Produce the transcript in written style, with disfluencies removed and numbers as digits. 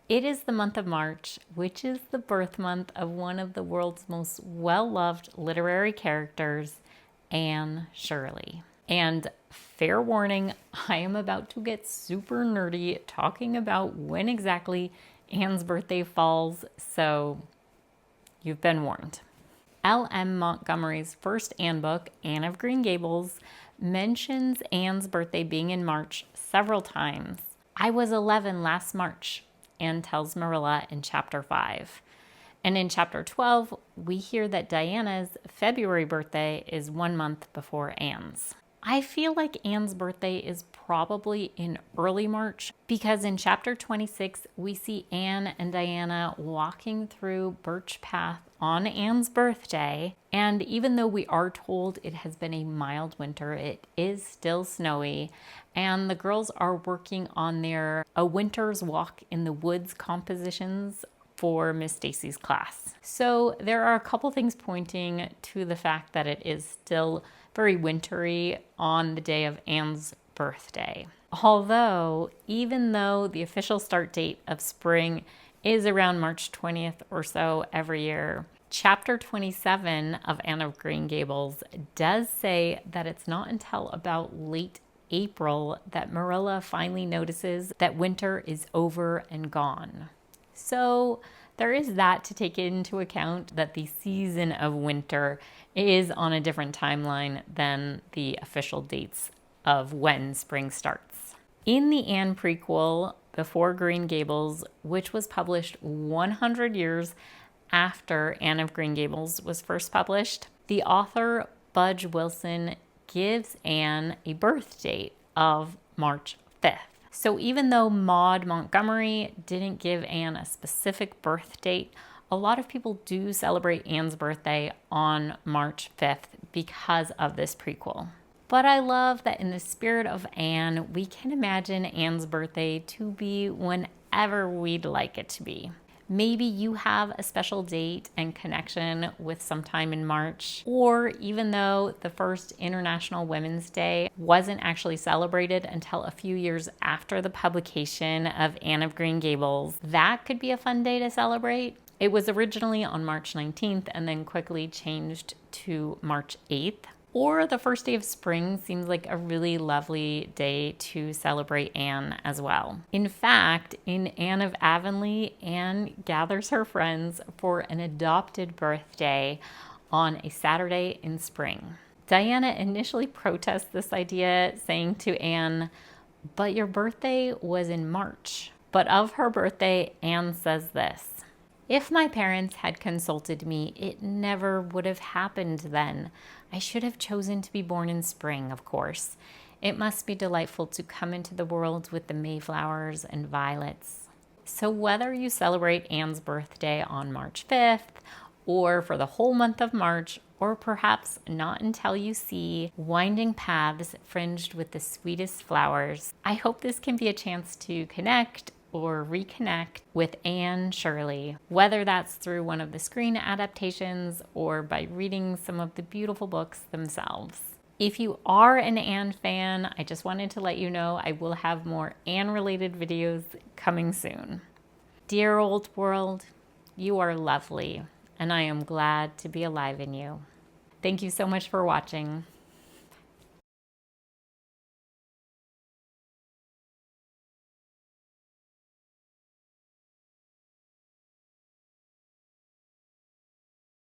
It is the month of March, which is the birth month of one of the world's most well-loved literary characters, Anne Shirley. And fair warning, I am about to get super nerdy talking about when exactly Anne's birthday falls, so you've been warned. L.M. Montgomery's first Anne book, Anne of Green Gables, mentions Anne's birthday being in March several times. I was 11 last March, Anne tells Marilla in chapter 5. And in chapter 12, we hear that Diana's February birthday is 1 month before Anne's. I feel like Anne's birthday is probably in early March because in chapter 26, we see Anne and Diana walking through Birch Path on Anne's birthday. And even though we are told it has been a mild winter, it is still snowy. And the girls are working on their A Winter's Walk in the Woods compositions for Miss Stacy's class. So there are a couple things pointing to the fact that it is still very wintry on the day of Anne's birthday. Although, even though the official start date of spring is around March 20th or so every year, chapter 27 of Anne of Green Gables does say that it's not until about late April that Marilla finally notices that winter is over and gone. So there is that to take into account, that the season of winter is on a different timeline than the official dates of when spring starts. In the Anne prequel, Before Green Gables, which was published 100 years after Anne of Green Gables was first published, the author Budge Wilson gives Anne a birth date of March 5th. So even though Maud Montgomery didn't give Anne a specific birth date, a lot of people do celebrate Anne's birthday on March 5th because of this prequel. But I love that in the spirit of Anne, we can imagine Anne's birthday to be whenever we'd like it to be. Maybe you have a special date and connection with sometime in March, or even though the first International Women's Day wasn't actually celebrated until a few years after the publication of Anne of Green Gables, that could be a fun day to celebrate. It was originally on March 19th and then quickly changed to March 8th. Or the first day of spring seems like a really lovely day to celebrate Anne as well. In fact, in Anne of Avonlea, Anne gathers her friends for an adopted birthday on a Saturday in spring. Diana initially protests this idea, saying to Anne, "But your birthday was in March." But of her birthday, Anne says this: "If my parents had consulted me, it never would have happened then. I should have chosen to be born in spring, of course. It must be delightful to come into the world with the mayflowers and violets." So whether you celebrate Anne's birthday on March 5th, or for the whole month of March, or perhaps not until you see winding paths fringed with the sweetest flowers, I hope this can be a chance to connect or reconnect with Anne Shirley, whether that's through one of the screen adaptations or by reading some of the beautiful books themselves. If you are an Anne fan, I just wanted to let you know I will have more Anne-related videos coming soon. Dear old world, you are lovely, and I am glad to be alive in you. Thank you so much for watching.